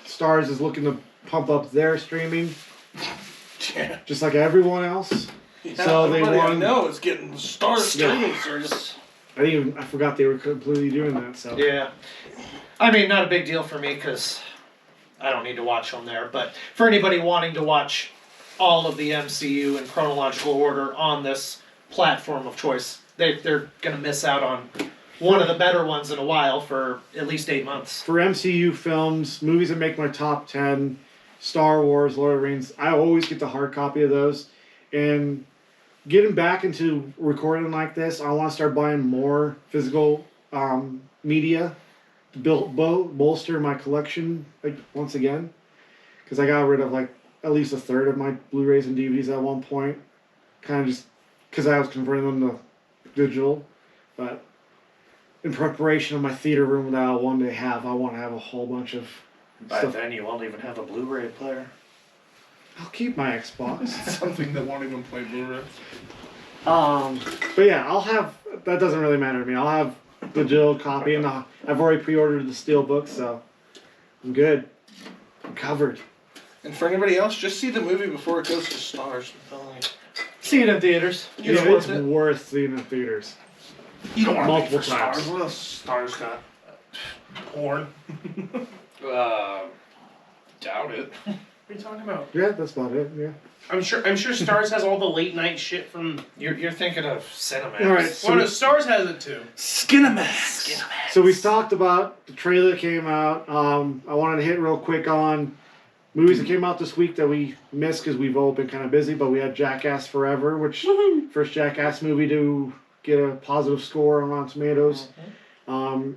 Stars is looking to pump up their streaming, just like everyone else. Yeah, So they everybody I won. know is getting Star streaming service. I forgot they were completely doing that. So Yeah. I mean, not a big deal for me because I don't need to watch them there. But for anybody wanting to watch all of the MCU in chronological order on this platform of choice, they're going to miss out on one of the better ones in a while for at least 8 months. for MCU films, movies that make my top 10, Star Wars, Lord of the Rings, I always get the hard copy of those. And getting back into recording like this, I want to start buying more physical media to bolster my collection once again. Because I got rid of at least a third of my Blu-rays and DVDs at one point. Kind of just because I was converting them to digital. But in preparation of my theater room that I'll one day have, I want to have a whole bunch of By stuff. then, you won't even have a Blu-ray player. I'll keep my Xbox. Something that won't even play Blu-ray. But yeah, I'll have. That doesn't really matter to me. I'll have the digital copy, and I've already pre-ordered the Steelbook, so I'm good. I'm covered. And for anybody else, just see the movie before it goes to Stars. See it in theaters. You know, It's worth seeing in theaters. You don't want to Multiple for Stars. times. What else Stars got? Porn. Doubt it. What are you talking about? Yeah, that's about it. Yeah. I'm sure Stars has all the late night shit from. You're thinking of Cinemax. All right. So, Well, no, Stars has it too. Skinamax. so we talked about the trailer that came out. I wanted to hit real quick on movies that came out this week that we missed because we've all been kind of busy. But we had Jackass Forever, which first Jackass movie to get a positive score on Rotten Tomatoes.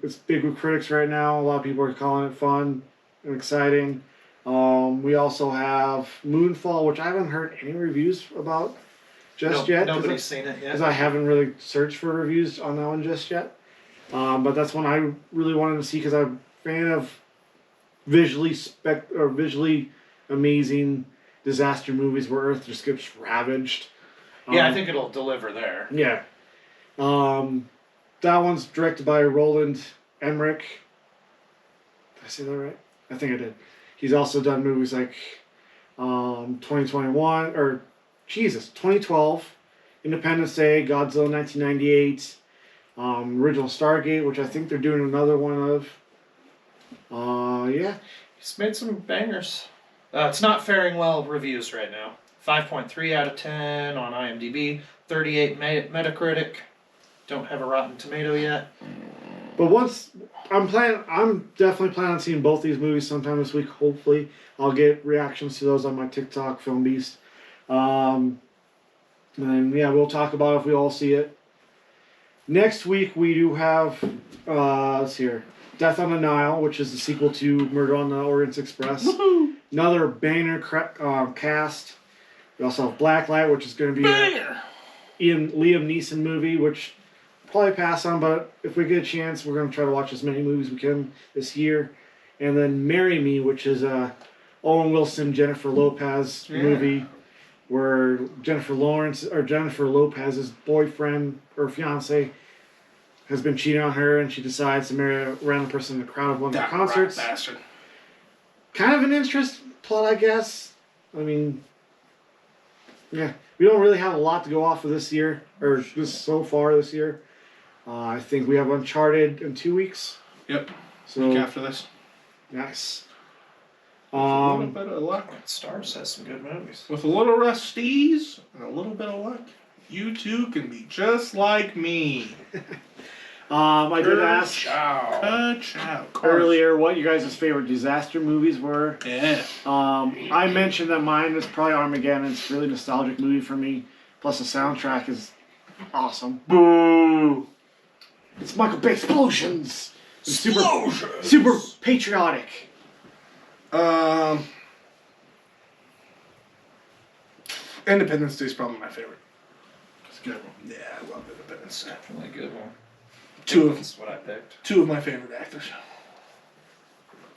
It's big with critics right now. A lot of people are calling it fun and exciting. We also have Moonfall, which I haven't heard any reviews about just yet. Nobody's seen it yet. Because I haven't really searched for reviews on that one just yet. But that's one I really wanted to see because I'm a fan of visually amazing disaster movies where Earth just gets ravaged. Yeah, I think it'll deliver there. Yeah. That one's directed by Roland Emmerich. Did I say that right? I think I did. He's also done movies like 2012, Independence Day, Godzilla 1998, original Stargate, which I think they're doing another one of. Yeah. He's made some bangers. It's not faring well reviews right now. 5.3 out of 10 on IMDb, 38 Metacritic. Don't have a Rotten Tomato yet. But I'm definitely planning on seeing both these movies sometime this week. Hopefully, I'll get reactions to those on my TikTok, Film Beast. And yeah, we'll talk about it if we all see it. Next week we do have, let's see here, Death on the Nile, which is the sequel to Murder on the Orient Express. Another banger cast. We also have Blacklight, which is going to be a Liam Neeson movie, which probably pass on, but if we get a chance, we're going to try to watch as many movies we can this year. And then Marry Me, which is a Owen Wilson, Jennifer Lopez movie, where Jennifer Lopez's boyfriend or fiance has been cheating on her, and she decides to marry a random person in the crowd of one of the concerts. Bastard. Kind of an interesting plot, I guess. I mean, yeah, we don't really have a lot to go off of this year, or so far this year. I think we have Uncharted in 2 weeks. Yep. So Week after this. nice. With a little bit of luck. Stars has some good movies. With a little rusties and a little bit of luck, you too can be just like me. I did ask earlier what you guys' favorite disaster movies were. Yeah. I mentioned that mine is probably Armageddon. It's a really nostalgic movie for me. Plus the soundtrack is awesome. Boo! It's Michael Bay explosions. It's super patriotic. Independence Day is probably my favorite. It's a good one. Yeah, I love Independence Day. Definitely a good one. That's what I picked. Two of my favorite actors.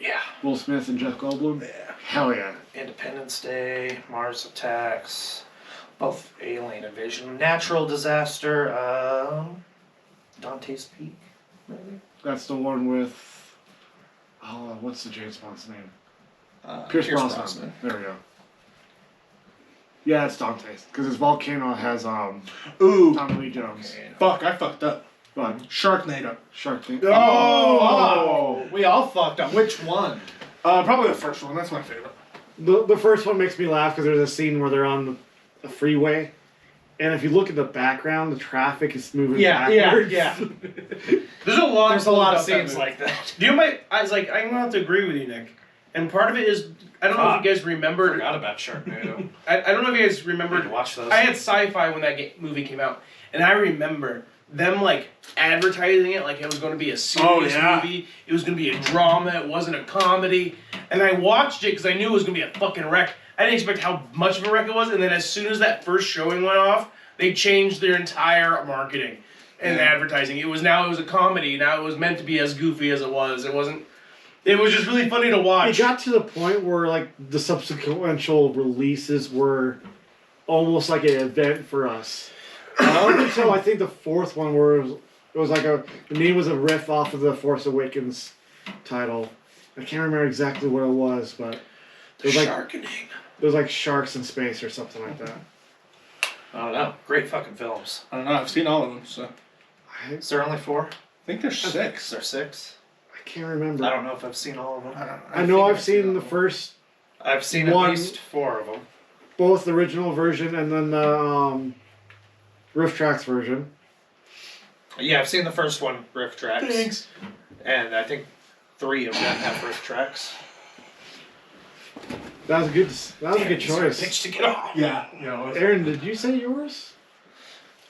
Yeah. Will Smith and Jeff Goldblum. Yeah. Hell yeah. Independence Day, Mars Attacks, both Alien Invasion, Natural Disaster, Dante's Peak, maybe? That's the one with. Oh, what's the James Bond's name? Pierce Brosnan. There we go. Yeah, it's Dante's. Because his volcano has Ooh. Tommy Lee Jones. Okay. Fuck, I fucked up. But Sharknado. Shark Thing. Oh! We all fucked up. Which one? Probably the first one. That's my favorite. The first one makes me laugh because there's a scene where they're on a freeway. And if you look at the background, the traffic is moving backwards. Yeah. There's a lot of scenes like that. Do you know I'm gonna have to agree with you, Nick. And part of it is I don't know if you guys remember. Forgot about Sharknado. I don't know if you guys remembered. Need to watch those. I had sci-fi when that movie came out, and I remember them like advertising it like it was going to be a serious movie. It was going to be a drama. It wasn't a comedy. And I watched it because I knew it was going to be a fucking wreck. I didn't expect how much of a wreck it was. And then as soon as that first showing went off, they changed their entire marketing and advertising. It was a comedy. Now it was meant to be as goofy as it was. It wasn't. It was just really funny to watch. It got to the point where like the subsequent releases were almost like an event for us. Until I think the fourth one where it was like the name was a riff off of the Force Awakens title. I can't remember exactly what it was, but it was like sharks in space or something like that. I don't know. Great fucking films. I don't know. I've seen all of them, so. Is there only 4? I think there's 6. Is there 6? I can't remember. I don't know if I've seen all of them. I know I've seen the first. I've seen at least 4 of them. Both the original version and then the Riff Tracks version. Yeah, I've seen the first one, Riff Tracks. Thanks. And I think 3 of them have Riff Tracks. That was a good choice. Pitch to get off. Yeah. Aaron, did you say yours?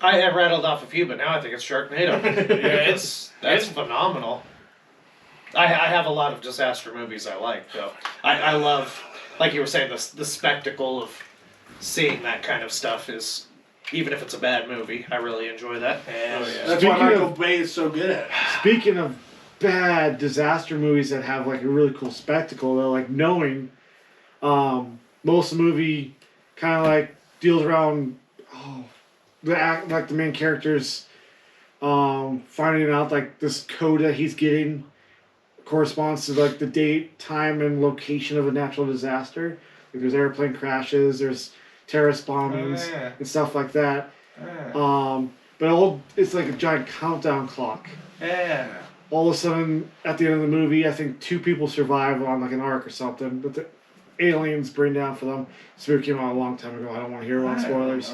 I have rattled off a few, but now I think it's Sharknado. Yeah, it's phenomenal. I have a lot of disaster movies I like, though. I love, like you were saying, the spectacle of seeing that kind of stuff is, even if it's a bad movie, I really enjoy that. And That's why Michael Bay is so good at it. Speaking of bad disaster movies that have like a really cool spectacle, though, like Knowing, most of the movie kind of like deals around the main characters finding out like this code that he's getting corresponds to like the date, time, and location of a natural disaster. Like there's airplane crashes, there's terrorist bombings and stuff like that. But it's like a giant countdown clock. yeah. All of a sudden, at the end of the movie, I think 2 people survive on like an ark or something, but the aliens bring down for them. This movie came out a long time ago. I don't want to hear about spoilers.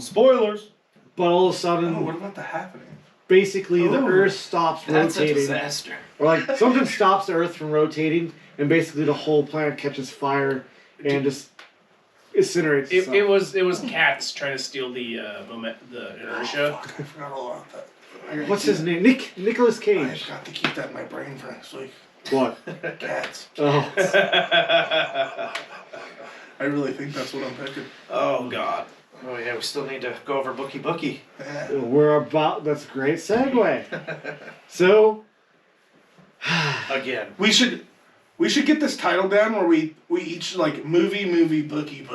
Spoilers. But all of a sudden, what about the happening? basically the Earth stops That's a rotating. disaster. Or like something stops the Earth from rotating, and basically the whole planet catches fire, and incinerates It itself. was cats trying to steal the inertia. Fuck, I forgot all about that. I gotta What's keep- his name? Nicholas I Cage. got to keep that in my brain for next week. What? Cats. Oh. I really think that's what I'm picking. Oh God. Oh yeah, we still need to go over Bookie. Yeah. We're about. That's a great segue. So. Again. We should get this title down where we each like movie bookie.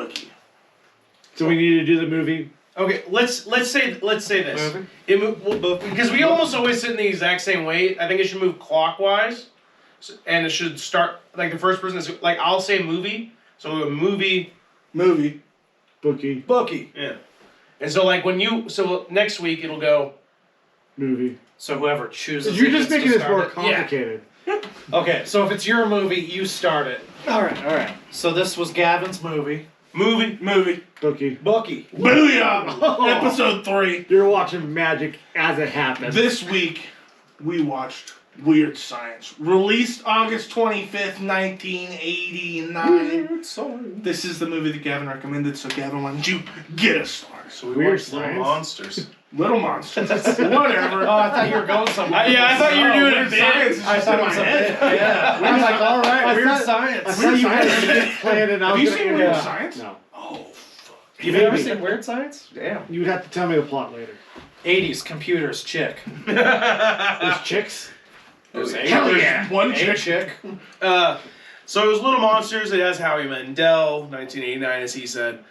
So we need to do the movie. Okay, let's say this. Movie? Because we almost always sit in the exact same way. I think it should move clockwise, and it should start like the first person is like I'll say movie. So a movie. Bookie. Yeah. And so like so next week it'll go. Movie. So whoever chooses. You're just gets to making this start more it. complicated. Okay, so if it's your movie, you start it. All right. So this was Gavin's movie. Movie. Bookie. Bookie. Booyah! Episode 3. You're watching magic as it happens. This week we watched Weird Science, released August 25th, 1989. This is the movie that Gavin recommended, so Gavin, why don't you get us started? So we Weird watched Little Science? Monsters. Little Monsters. Whatever. Oh, I thought you were going somewhere. Yeah, I thought you were doing a Weird bit. Science is I just thought in it my was a head. bit. Yeah. I was like, all right, I weird thought- science. I thought you had a plan and I Have was you gonna seen end Weird up- Science? No. Oh, fuck. You've never seen Weird Science? Damn. You would have to tell me the plot later. 80s computers chick. There's chicks. There's Hell yeah. One A chick. chick. So it was Little Monsters. It has Howie Mandel, 1989, as he said.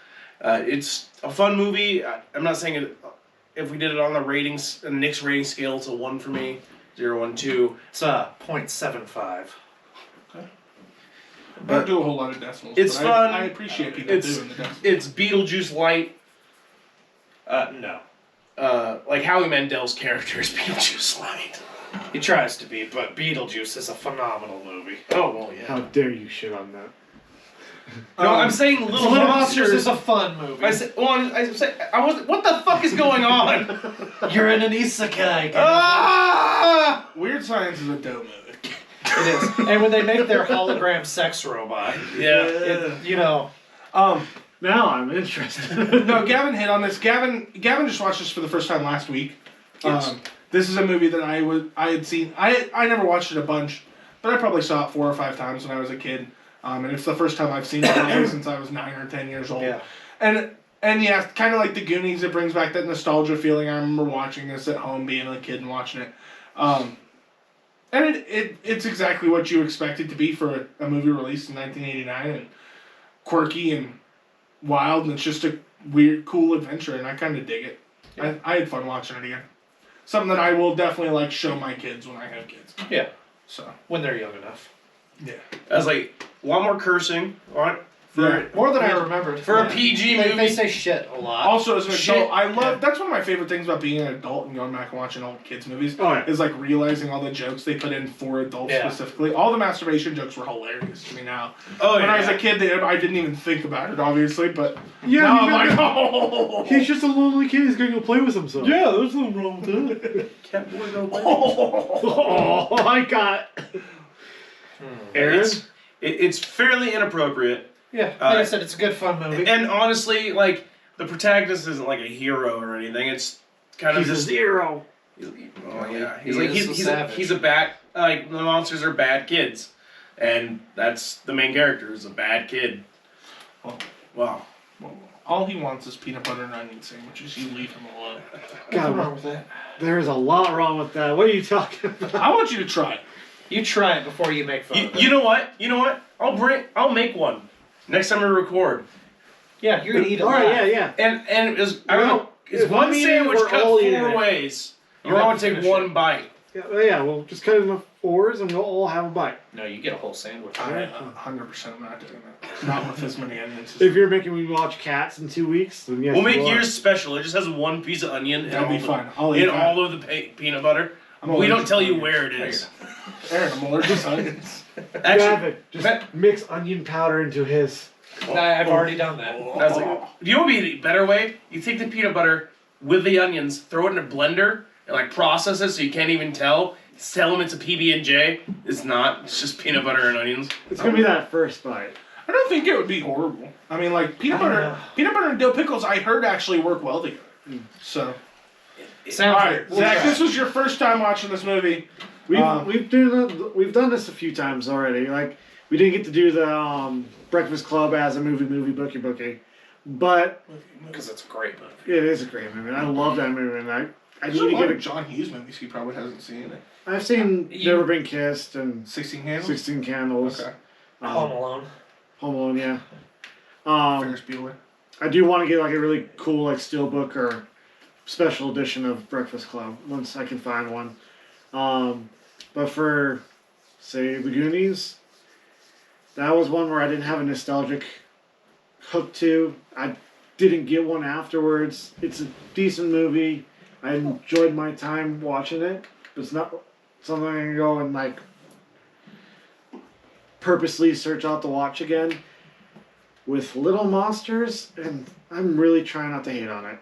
It's a fun movie. I'm not saying it, if we did it on the ratings, a Nick's rating scale, it's a 1 for me, 0, 1, 2. It's 0.75. I don't do a whole lot of decimals. It's but fun. I appreciate people doing the decimals. It's Beetlejuice light. No. Like Howie Mandel's character is Beetlejuice light. He tries to be, but Beetlejuice is a phenomenal movie. Oh, well, yeah. How dare you shit on that? No, I'm saying Little Monsters is a fun movie. I said, I was. What the fuck is going on? You're in an isekai. Ah! Weird Science is a dope movie. It is. And when they make their hologram sex robot, Yeah. it, you know, Now I'm interested. No, Gavin hit on this. Gavin just watched this for the first time last week. Yes. This is a movie that I had seen. I never watched it a bunch, but I probably saw it 4 or 5 times when I was a kid. And it's the first time I've seen it probably since I was 9 or 10 years old. Yeah. And yeah, kind of like the Goonies, it brings back that nostalgia feeling. I remember watching this at home, being a kid and watching it. And it's exactly what you expect it to be for a movie released in 1989, and quirky and wild, and it's just a weird, cool adventure, and I kind of dig it. Yeah. I had fun watching it again. Something that I will definitely show my kids when I have kids. yeah, So when they're young enough. yeah, I was like, a lot more cursing. Right? More than I remembered. For a PG They movie. say shit a lot. Also, as an Shit. adult, I love. That's one of my favorite things about being an adult and going back and watching old kids movies. Oh, yeah. Is realizing all the jokes they put in for adults Yeah. specifically. All the masturbation jokes were hilarious to me now. Oh, When yeah. I was a kid, I didn't even think about it, obviously, but Yeah, now you I'm like, gotta- oh, He's just a lonely kid. He's gonna go play with himself. yeah, there's nothing wrong with that. Cat boy don't play. Oh, I got. Aaron. It's fairly inappropriate. Yeah, like I said, it's a good fun movie. And honestly, like, the protagonist isn't like a hero or anything. It's kind of He's a just. zero. Oh, yeah. He is a savage. He's a bad. Like, the monsters are bad kids. And that's the main character, is a bad kid. Wow. all he wants is peanut butter and onion sandwiches. You leave him alone. God, wrong with that? There's a lot wrong with that. What are you talking about? I want you to try it. You try it before you make fun of it. You know what? I'll make one next time we record. Yeah, you're gonna eat it. All right, live. yeah. And it was, I don't know, it's if one I'm eating it, sandwich we're cut all eating 4 it. ways. You You're have all to take finish one it. bite. Yeah, we'll just cut it into 4s and we'll all have a bite. No, you get a whole sandwich. I 100% not doing that. Not with this many onions. If you're making me watch Cats in 2 weeks, then yes, We'll make you are. yours special. It just has one piece of onion and That'll all be the, fine. I'll eat and that. all of the peanut butter. I'm We don't allergic tell to you onions. where it is. Aaron, I'm allergic to onions. Actually, Just mix onion powder into his. I've already done that. I was like, you know what would be the better way? You take the peanut butter with the onions, throw it in a blender, and process it so you can't even tell. Tell them it's a PB&J. It's not. It's just peanut butter and onions. It's gonna be that first bite. I don't think it would be horrible. I mean, like peanut butter and dill pickles, I heard actually work well together. So, Sounds all right, weird. Zach, this was your first time watching this movie. We've done this a few times already. Like we didn't get to do the Breakfast Club as a movie bookie, but Because it's a great movie. it is a great movie. I love that movie, and I There's need a to lot get of it. John Hughes movies he probably hasn't seen. I've seen Never Been Kissed and 16 Candles? 16 Candles. Okay. Home Alone. Home Alone, yeah. Ferris Bueller. I do want to get like a really cool like steelbook or special edition of Breakfast Club once I can find one. But for say the Goonies, that was one where I didn't have a nostalgic hook to. I didn't get one afterwards. It's a decent movie. I enjoyed my time watching it. But it's not something I can go and like purposely search out to watch again. With Little Monsters, and I'm really trying not to hate on it.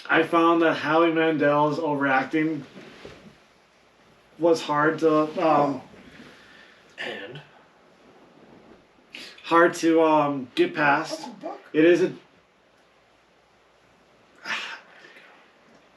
I found that Howie Mandel's overacting was hard to And get past. It isn't.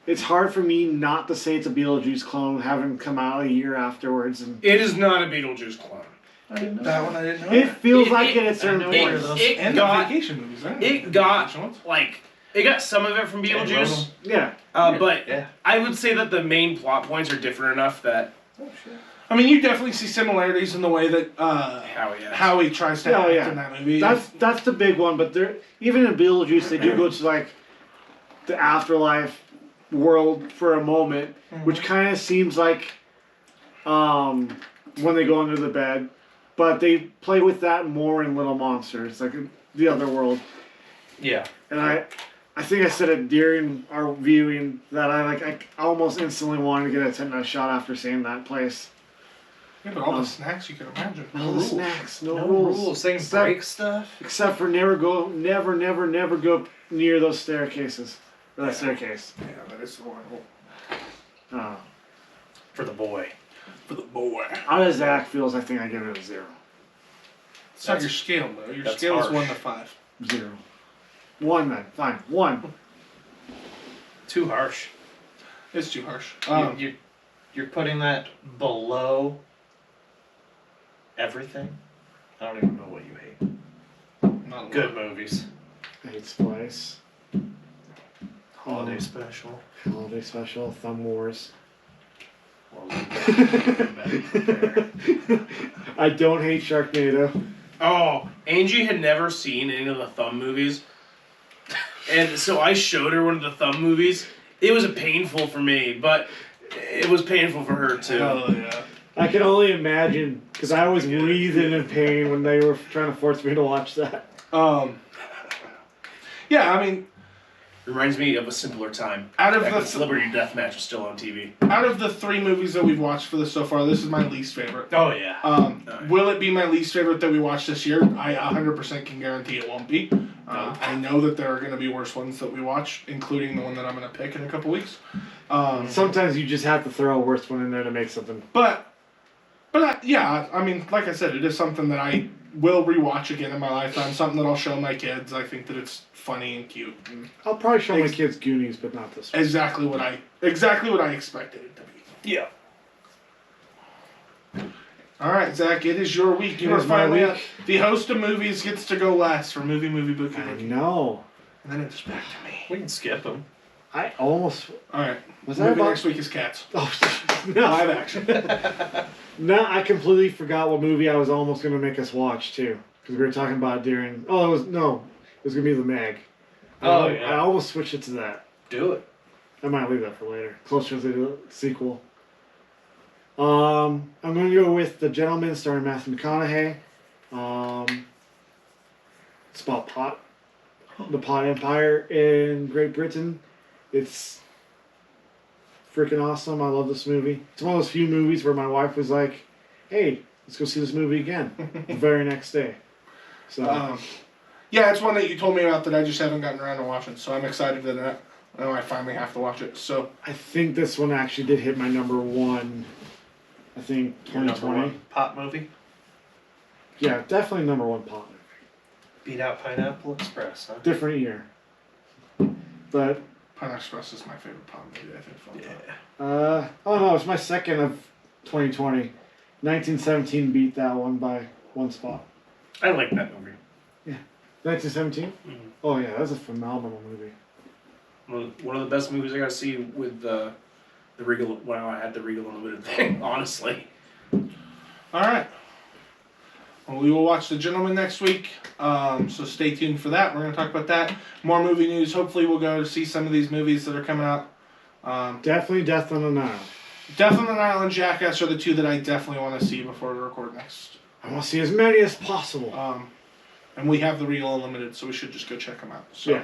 It's hard for me not to say it's a Beetlejuice clone, having come out a year afterwards, and It is not a Beetlejuice clone. That one I didn't know. it feels It- like it- it at certain I know points. those. And got- the vacation movies. I didn't know It the got vacation ones. like it got some of it from Beetlejuice, Yeah, but Yeah. I would say that the main plot points are different enough that I mean, you definitely see similarities in the way that Howie tries to act in that movie. that's the big one. But there, even in Beetlejuice, they do go to like the afterlife world for a moment, which kind of seems like when they go under the bed. But they play with that more in Little Monsters, like the other world. yeah. And I think I said it during our viewing that I almost instantly wanted to get a tetanus shot after seeing that place. Yeah, but all the snacks you can imagine. No rules. snacks, no No rules. rules. They can Except- break stuff. Except for never go near those staircases. Or that staircase. Yeah, that is horrible. For the boy. For the boy. Out of Zach feels, I think I give it a 0. It's not your scale, though. Your that's scale is harsh. 1 to 5. 0. 1 then, fine. 1. Too harsh. It's too harsh. You're putting that below everything. I don't even know what you hate. Not a Good lot. movies. I hate Splice. Holiday special. Holiday Special. Thumb Wars. I don't hate Sharknado. Oh, Angie had never seen any of the Thumb movies. And so I showed her one of the Thumb movies. It was painful for me, but it was painful for her too. Hell yeah. I can only imagine, because I was wreathing in pain when they were trying to force me to watch that. Yeah, I mean, Reminds me of a simpler time. out of Back when the Celebrity Deathmatch was still on TV. out of the 3 movies that we've watched for this so far, this is my least favorite. Oh yeah. Will it be my least favorite that we watched this year? I 100% can guarantee it won't be. I know that there are going to be worse ones that we watch, including the one that I'm going to pick in a couple weeks. Sometimes you just have to throw a worse one in there to make something. But yeah, I mean, like I said, it is something that I will rewatch again in my lifetime. Something that I'll show my kids. I think that it's funny and cute. And I'll probably show my kids Goonies, but not this one. exactly what I expected it to be. Yeah. All right, Zach, it is your week. You It are is my finally week. up. The host of movies gets to go last for movie, bookie, I bookie. know. And then it's back to me. We can skip them. I almost... All right. Was that movie about... next week is Cats. Oh, no. Live action. No, I completely forgot what movie I was almost going to make us watch, too. Because we were talking about it during... Oh, it was going to be The Meg. Oh, yeah. I almost switched it to that. Do it. I might leave that for later. Closer to the sequel. I'm going to go with The Gentleman starring Matthew McConaughey. It's about the pot empire in Great Britain. It's freaking awesome. I love this movie. It's one of those few movies where my wife was like, hey, let's go see this movie again. The very next day. So, Yeah, it's one that you told me about that I just haven't gotten around to watching. So I'm excited that I finally have to watch it. So I think this one actually did hit my number 1. I think Your number 2020. one pop movie. Yeah, definitely number one pop movie. Beat out Pineapple Express, huh? Different year. But, Pineapple Express is my favorite pop movie, I think, of all time. oh no, it's my second of 2020. 1917 beat that one by one spot. I like that movie. 1917? Mhm. Oh yeah, that's a phenomenal movie. One of the best movies I got to see with the Regal. Well, I had the Regal Unlimited thing, honestly. All right. Well, we will watch The Gentleman next week, so stay tuned for that. We're going to talk about that. More movie news. Hopefully we'll go to see some of these movies that are coming out. Definitely Death on the Nile. Death on the Nile and Jackass are the two that I definitely want to see before we record next. I want to see as many as possible. And we have the Regal Unlimited, so we should just go check them out. So, Yeah.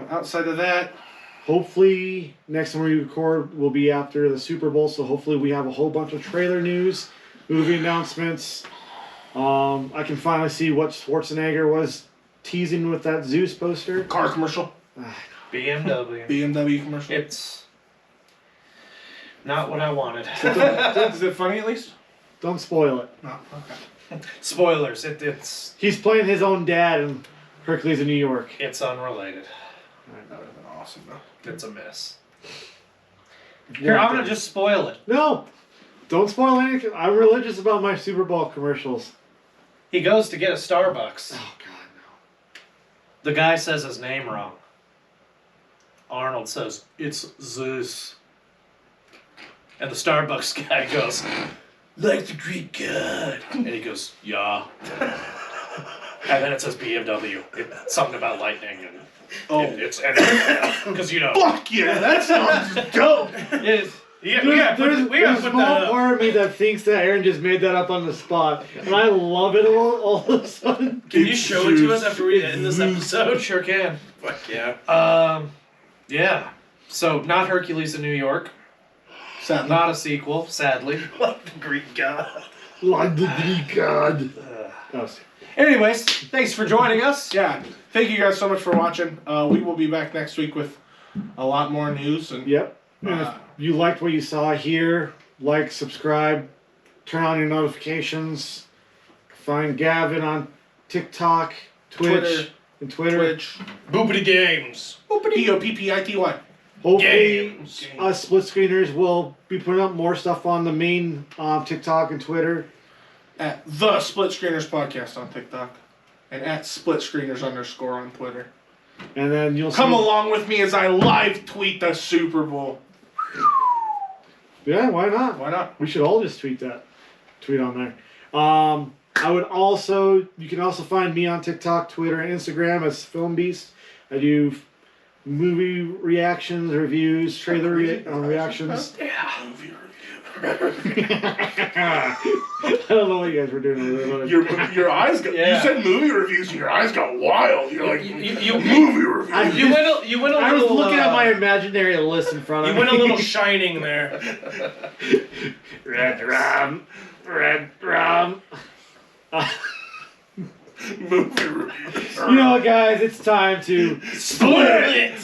Outside of that, Hopefully, next time we record will be after the Super Bowl, so hopefully we have a whole bunch of trailer news, movie announcements. I can finally see what Schwarzenegger was teasing with that Zeus poster. car commercial, BMW. BMW commercial. It's not what I wanted. Is it funny at least? Don't spoil it. No. Okay. Spoilers. It's He's playing his own dad in Hercules in New York. it's unrelated. That would have been awesome though. It's a miss. Here, I'm gonna just spoil it. No! Don't spoil anything. I'm religious about my Super Bowl commercials. He goes to get a Starbucks. Oh, God, no. The guy says his name wrong. Arnold says, "It's Zeus." And the Starbucks guy goes, "Like the Greek god." And he goes, "Yeah." And then it says BMW. It's something about lightning and it's because Fuck yeah, that sounds dope. Yeah, There's we gotta a put small that up. part of me that thinks that Aaron just made that up on the spot, and I love it all of a sudden. Can you show it to us after we end this episode? Sure can. Fuck yeah. Yeah. So not Hercules in New York. Sadly. Not a sequel, sadly. Like the Greek god. Like the Greek god. Anyways, thanks for joining us. Yeah, thank you guys so much for watching. We will be back next week with a lot more news. And Yep. And if you liked what you saw here, like, subscribe, turn on your notifications. Find Gavin on TikTok, Twitch, and Twitter. Twitch. Boopity Games. Boopity. Hopefully, Games. us split screeners will be putting up more stuff on the main TikTok and Twitter. At the Split Screeners Podcast on TikTok. And at SplitScreeners _ on Twitter. And then you'll Come see... along with me as I live tweet the Super Bowl. Yeah, why not? Why not? We should all just tweet on there. You can also find me on TikTok, Twitter, and Instagram as Film Beast. I do movie reactions, reviews, trailer reactions. Yeah. Movie review. I don't know what you guys were doing over there. But Your eyes got. Yeah. You said movie reviews and your eyes got wild. You're like You movie review. you went a I was little. looking at my imaginary list in front of You me. went a little shining there. Red rum. Movie review. You know, guys, it's time to Split it!